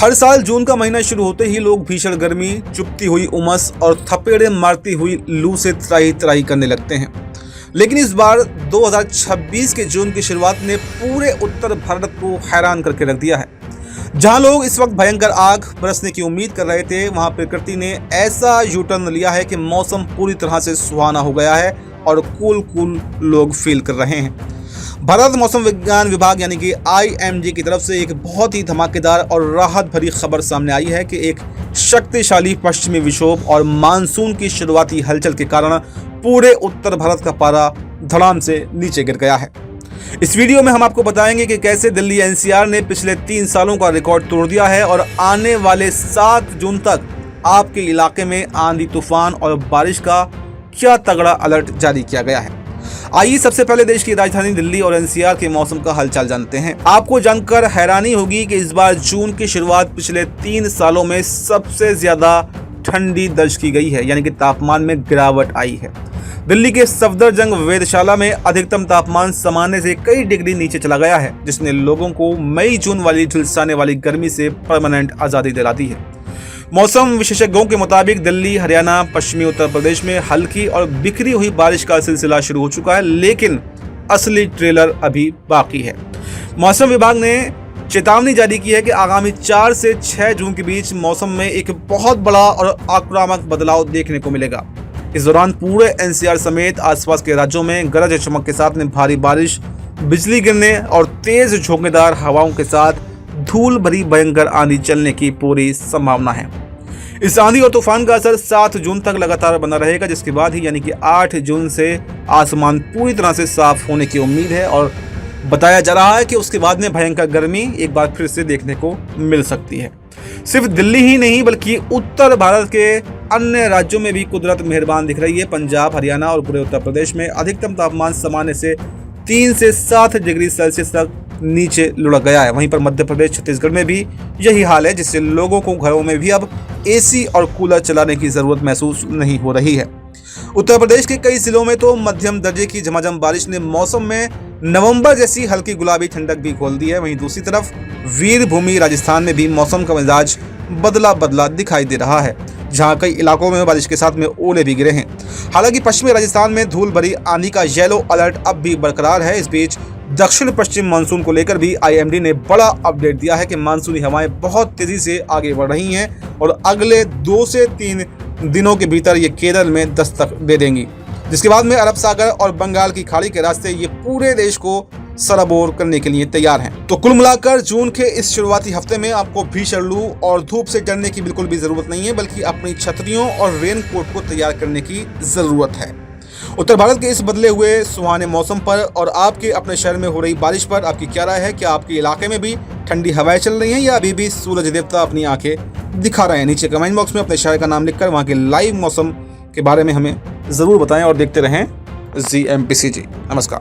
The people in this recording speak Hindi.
हर साल जून का महीना शुरू होते ही लोग भीषण गर्मी, चुभती हुई उमस और थपेड़े मारती हुई लू से त्राही त्राही करने लगते हैं। लेकिन इस बार 2026 के जून की शुरुआत ने पूरे उत्तर भारत को हैरान करके रख दिया है। जहां लोग इस वक्त भयंकर आग बरसने की उम्मीद कर रहे थे, वहां प्रकृति ने ऐसा यू टर्न लिया है कि मौसम पूरी तरह से सुहाना हो गया है और कूल लोग फील कर रहे हैं। भारत मौसम विज्ञान विभाग यानी कि IMD की तरफ से एक बहुत ही धमाकेदार और राहत भरी खबर सामने आई है कि एक शक्तिशाली पश्चिमी विक्षोभ और मानसून की शुरुआती हलचल के कारण पूरे उत्तर भारत का पारा धड़ाम से नीचे गिर गया है। इस वीडियो में हम आपको बताएंगे कि कैसे दिल्ली NCR ने पिछले 3 सालों का रिकॉर्ड तोड़ दिया है और आने वाले 7 जून तक आपके इलाके में आंधी तूफान और बारिश का क्या तगड़ा अलर्ट जारी किया गया है। आइए सबसे पहले देश की राजधानी दिल्ली और NCR के मौसम का हालचाल जानते हैं। आपको जानकर हैरानी होगी कि इस बार जून की शुरुआत पिछले 3 सालों में सबसे ज्यादा ठंडी दर्ज की गई है, यानी कि तापमान में गिरावट आई है। दिल्ली के सफदरजंग वेधशाला में अधिकतम तापमान सामान्य से कई डिग्री नीचे चला गया है, जिसने लोगों को मई जून वाली झुलसाने वाली गर्मी से परमानेंट आजादी दिला दी है। मौसम विशेषज्ञों के मुताबिक दिल्ली, हरियाणा, पश्चिमी उत्तर प्रदेश में हल्की और बिखरी हुई बारिश का सिलसिला शुरू हो चुका है, लेकिन असली ट्रेलर अभी बाकी है। मौसम विभाग ने चेतावनी जारी की है कि आगामी 4 से 6 जून के बीच मौसम में एक बहुत बड़ा और आक्रामक बदलाव देखने को मिलेगा। इस दौरान पूरे NCR समेत आसपास के राज्यों में गरज चमक के साथ में भारी बारिश, बिजली गिरने और तेज झोंकेदार हवाओं के साथ धूल भरी भयंकर आंधी चलने की पूरी संभावना है। इस आंधी और तूफान का असर 7 जून तक लगातार बना रहेगा, जिसके बाद ही यानी कि 8 जून से आसमान पूरी तरह से साफ होने की उम्मीद है और बताया जा रहा है कि उसके बाद में भयंकर गर्मी एक बार फिर से देखने को मिल सकती है। सिर्फ दिल्ली ही नहीं बल्कि उत्तर भारत के अन्य राज्यों में भी कुदरत मेहरबान दिख रही है। पंजाब, हरियाणा और पूरे उत्तर प्रदेश में अधिकतम तापमान सामान्य से 3 से 7 डिग्री सेल्सियस तक नीचे लुढ़क गया है। वहीं पर मध्य प्रदेश, छत्तीसगढ़ में भी यही हाल है, जिससे लोगों को घरों में भी अब AC और कूलर चलाने की जरूरत महसूस नहीं हो रही है। उत्तर प्रदेश के कई जिलों में तो मध्यम दर्जे की झमाझम बारिश ने मौसम में नवंबर जैसी हल्की गुलाबी ठंडक भी खोल दी है। वहीं दूसरी तरफ वीरभूमि राजस्थान में भी मौसम का मिजाज बदला दिखाई दे रहा है, जहां कई इलाकों में बारिश के साथ में ओले भी गिरे हैं। हालांकि पश्चिमी राजस्थान में धूल भरी आंधी का येलो अलर्ट अब भी बरकरार है। इस बीच दक्षिण पश्चिम मानसून को लेकर भी IMD ने बड़ा अपडेट दिया है कि मानसूनी हवाएं बहुत तेजी से आगे बढ़ रही हैं और अगले 2 से 3 दिनों के भीतर ये केरल में दस्तक दे देंगी, जिसके बाद में अरब सागर और बंगाल की खाड़ी के रास्ते ये पूरे देश को सराबोर करने के लिए तैयार हैं। तो कुल मिलाकर जून के इस शुरुआती हफ्ते में आपको भीषण लू और धूप से डरने की बिल्कुल भी जरूरत नहीं है, बल्कि अपनी छतरियों और रेनकोट को तैयार करने की जरूरत है। उत्तर भारत के इस बदले हुए सुहाने मौसम पर और आपके अपने शहर में हो रही बारिश पर आपकी क्या राय है? क्या आपके इलाके में भी ठंडी हवाएं चल रही हैं या अभी भी सूरज देवता अपनी आंखें दिखा रहे हैं? नीचे कमेंट बॉक्स में अपने शहर का नाम लिखकर वहां के लाइव मौसम के बारे में हमें जरूर बताएं और देखते रहें GMPCG। नमस्कार।